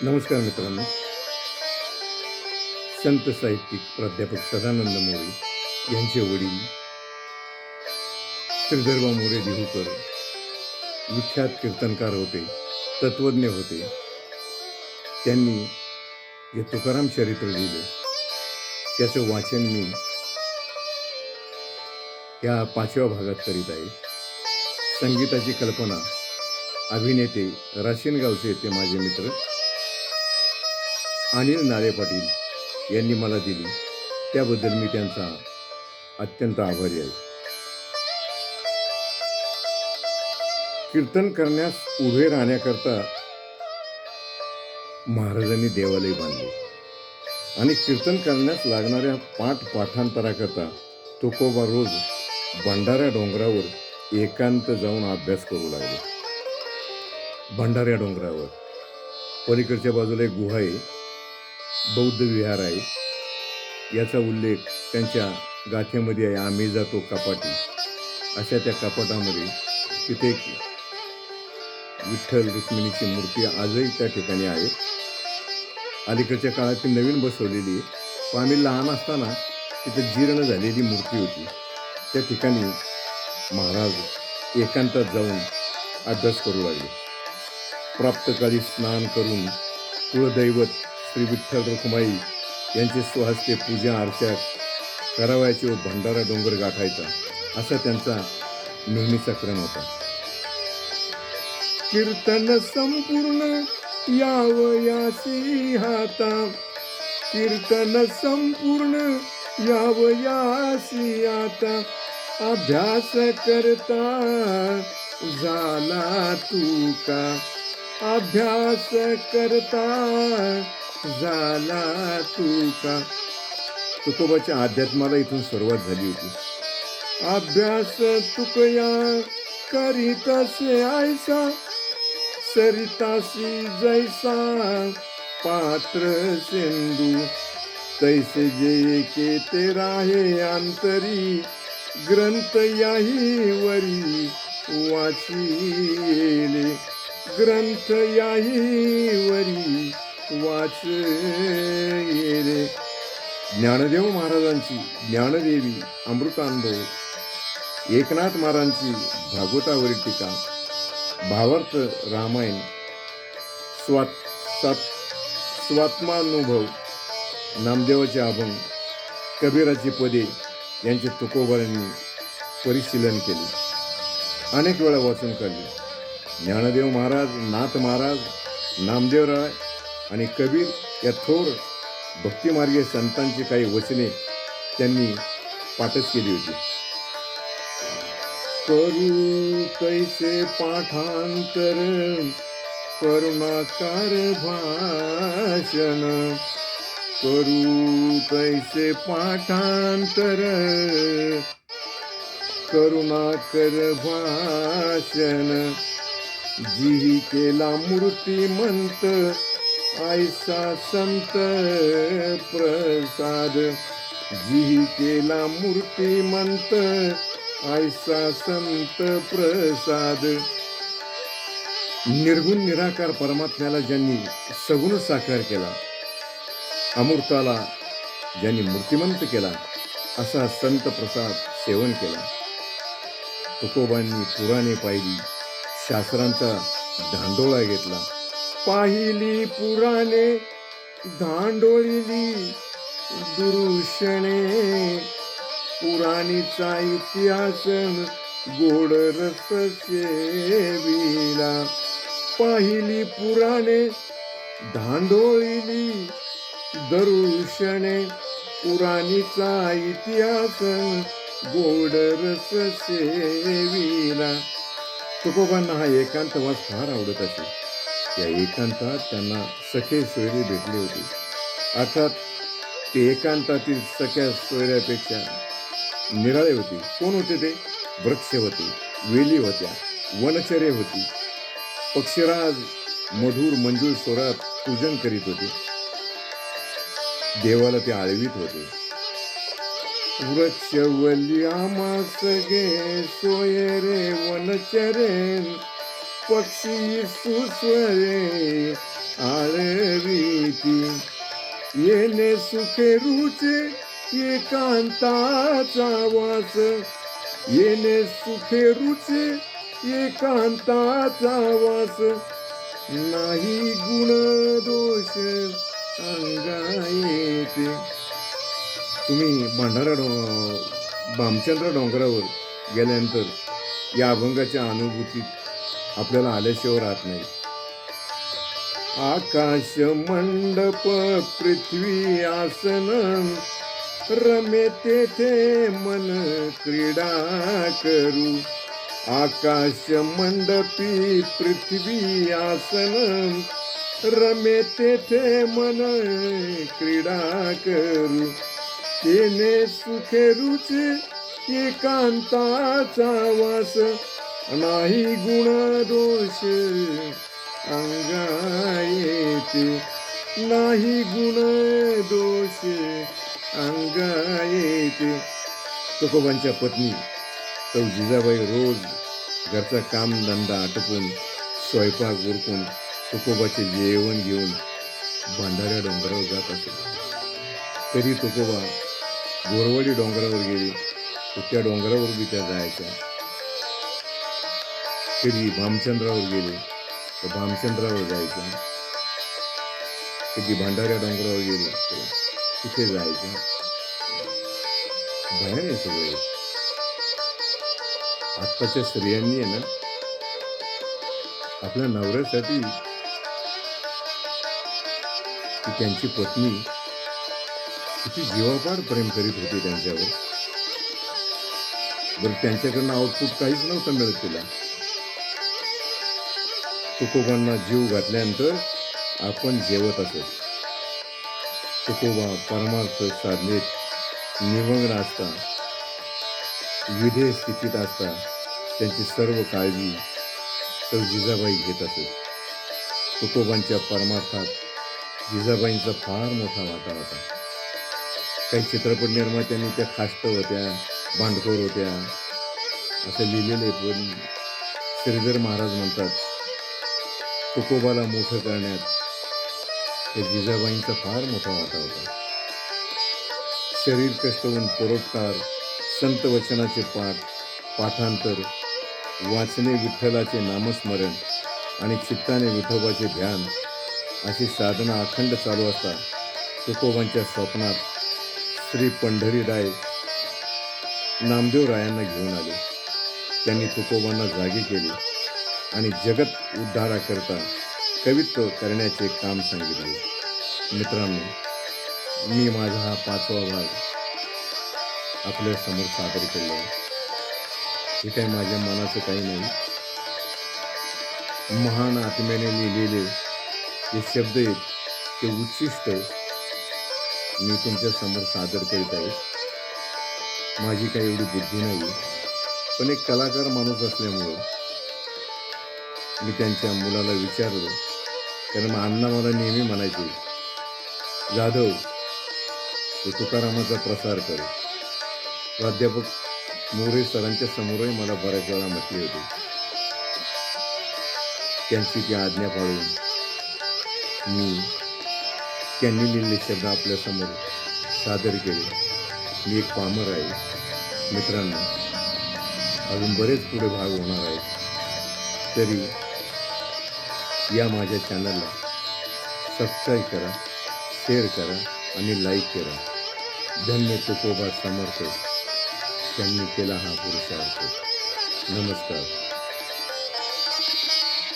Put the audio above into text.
नमस्कार मित्रांनो. संत साहित्यिक प्राध्यापक सदानंद मोरे यांचे वडील श्रीधरबा मोरे देहूकर विख्यात कीर्तनकार होते, तत्वज्ञ होते. त्यांनी जे तुकाराम चरित्र लिहिलं त्याचं वाचन मी या 5व्या भागात करीत आहे. संगीताची कल्पना अभिनेते राशीनगावचे ते माझे मित्र अनिल नाळे पाटील यांनी मला दिली. त्याबद्दल मी त्यांचा अत्यंत आभारी आहे. कीर्तन करण्यास उभे राहण्याकरता महाराजांनी देवालय बांधले आणि कीर्तन करण्यास लागणाऱ्या पाठांतराकरता तुकोबा रोज भंडाऱ्या डोंगरावर एकांत जाऊन अभ्यास करू लागले. भंडाऱ्या डोंगरावर पलीकडच्या बाजूला एक गुहा आहे, बौद्ध विहार आहे. याचा उल्लेख त्यांच्या गाथेमध्ये आहे. आम्ही जातो कपाटी, अशा त्या कपाटामध्ये तिथे एक विठ्ठल रुक्मिणीची मूर्ती आजही त्या ठिकाणी आहे. अलीकडच्या काळात ती नवीन बसवलेली आहे, पण आम्ही लहान असताना तिथे जीर्ण झालेली मूर्ती होती. त्या ठिकाणी महाराज एकांतात जाऊन अभ्यास करू लागले. प्राप्तकाली स्नान करून कुळदैवत श्री विठ्ठल रखुमाई यांचे स्वहस्ते पूजा अर्चा करावयाची व भंडारा डोंगर गाठायचा, असा त्यांचा नेहमीचा क्रम होता. कीर्तन संपूर्ण यावयासी हाता, कीर्तन संपूर्ण यावयासी आता, अभ्यास करता झाला तुका, अभ्यास करता झाला तुका. तुकोबाच्या अध्यात्माला इथून सुरुवात झाली होती. अभ्यास तुकया करीतसे ऐसा, सरितासी जैसा पात्र सिंधू, तैसे जे के ते राहे अंतरी, ग्रंथ याही वरी वाचिले, ग्रंथ याही वरी वाचले. ज्ञानदेव महाराजांची ज्ञानदेवी अमृतानुभव, एकनाथ महाराजांची भागवतावरील टीका, भावार्थ रामायण, स्वात्मानुभव, नामदेवाचे अभंग, कबीराची पदे यांचे तुकोबांनी परिशीलन केले, अनेक वेळा वाचून काढले. ज्ञानदेव महाराज, नाथ महाराज, नामदेवराय आणि कबीर या थोर भक्तिमार्गीय संतांची काही वचने त्यांनी पाठच केली होती. करू कैसे पाठांतर करुणाकार भाषण, करू कैसे पाठांतर करुणाकर भाषण, जी केला मूर्तिमंत ऐसा संत प्रसाद, जी केला मूर्तिमंत ऐसा संत प्रसाद. निर्गुण निराकार परमात्म्याला ज्यांनी सगुण साकार केला, अमूर्ताला ज्यांनी मूर्तिमंत केला, असा संत प्रसाद सेवन केला. तुकोबांनी पुराणे पाहिली, शास्त्रांचा धांडोळा घेतला. पाहिली पुराणे धांडोळिली दुरुषणे, पुराणीचा इतिहास गोड रस सेविला. पाहिली पुराणे धांडोळिली दरुषणे, पुराणीचा इतिहास गोड रस सेविला. तुकोबांना हा एकांतवास फार आवडत असे. या एकांतात त्यांना सखे सोयरे भेटले होते. अर्थात ते एकांतातील सख्या सोयऱ्यापेक्षा निराळे होते. कोण होते ते? वृक्ष होते, वेली होत्या, वनचरे होती. पक्षीराज मधुर मंजूळ स्वरात पूजन करीत होते. देवाला ते आळवीत होते. वृक्षवली आमास गे सोयरे वनचरे, पक्षी सुस्वरे आळे येणे सुखे रुचे एकांताचा वास, येणे सुखे रुचे एकांताचा वास, नाही गुण दोष अंगा येते. तुम्ही भामचंद्र डोंगरावर गेल्यानंतर या अभंगाच्या अनुभूतीत आपल्याला आल्याशिवाय राहत नाही. आकाश मंडप पृथ्वी आसन, रमे तेथे मन क्रीडा करू. आकाश मंडपी पृथ्वी आसन, रमे तेथे मन क्रीडा करू. येणे सुखे रुचे एकांताचा वास, नाही गुण दोष अंगा येते, नाही गुण दोष अंगा येते. तुकोबांच्या पत्नी सौ जिजाबाई रोज घरचा कामधंदा आटोपून स्वयंपाक उरकून तुकोबाचे जेवण घेऊन भंडाऱ्या डोंगरावर जात असे. तरी तुकोबा गोरवाडी डोंगरावर गेले तर त्या डोंगरावर बी त्या जायच्या. कधी भामचंद्रावर गेले तर भामचंद्रावर जायच्या. कधी भंडाऱ्या डोंगरावर गेले तर तिथे जायच्या. भयान आहे सगळे. आत्ताच्या स्त्रियांनी आहे ना आपल्या नवऱ्यासाठी की त्यांची पत्नी किती जीवापाड प्रेम करीत होती त्यांच्यावर. बरं त्यांच्याकडनं आउटपुट काहीच नव्हतं मिळत तिला. तुकोबांना जीव घातल्यानंतर आपण जेवत असत. तुकोबा परमार्थ साधनेत निमग्न असता, विधेय स्थितीत असता त्यांची सर्व काळजी सौ जिजाबाई घेत असत. तुकोबांच्या परमार्थात जिजाबाईंचा फार मोठा वाटा होता. काही चित्रपट निर्मात्यांनी त्या खाष्ट होत्या, भांडखोर होत्या असं लिहिलेले, पण श्रीधर महाराज म्हणतात तुकोबाला मोठं करण्यात त्या जिजाबाईंचा फार मोठा वाटा होता. शरीर कष्ट होऊन परोपकार, संत वचनाचे पाठांतर, वाचणे विठ्ठलाचे नामस्मरण आणि चित्ताने विठोबाचे ध्यान अशी साधना अखंड चालू असता तुकोबांच्या स्वप्नात श्री पंढरीराय नामदेव रायांना घेऊन आले. त्यांनी तुकोबांना जागे केले आणि जगत उद्धाराकरता कवित्व करण्याचे काम सांगितले. मित्रांनो, मी माझा हा 5वा भाग आपल्या समोर सादर केला आहे. हे काही माझ्या मनाचं काही नाही. महान आत्म्याने लिहिलेले जे शब्द आहेत ते उच्छिष्ट मी तुमच्या समोर सादर करीत आहे. माझी काही एवढी बुद्धी नाही, पण एक कलाकार माणूस असल्यामुळं मी त्यांच्या मुलाला विचारलं. कारण अण्णा मला नेहमी म्हणायचे, जाधव तू तुकारामाचा प्रसार कर. प्राध्यापक मोरे सरांच्या समोरही मला बऱ्याच वेळा म्हटले होते. त्यांची ती आज्ञा पाळून मी त्यांनी लिहिलेले शब्द आपल्यासमोर सादर केले. मी एक पामर आहे. मित्रांनो, अजून बरेच पुढे भाग होणार आहेत. तरी या माझ्या चॅनलला सबस्क्राईब करा, शेअर करा आणि लाईक करा. धन्य तुकोबा समर्थ, त्यांनी केला हा पुरुषार्थ. नमस्कार.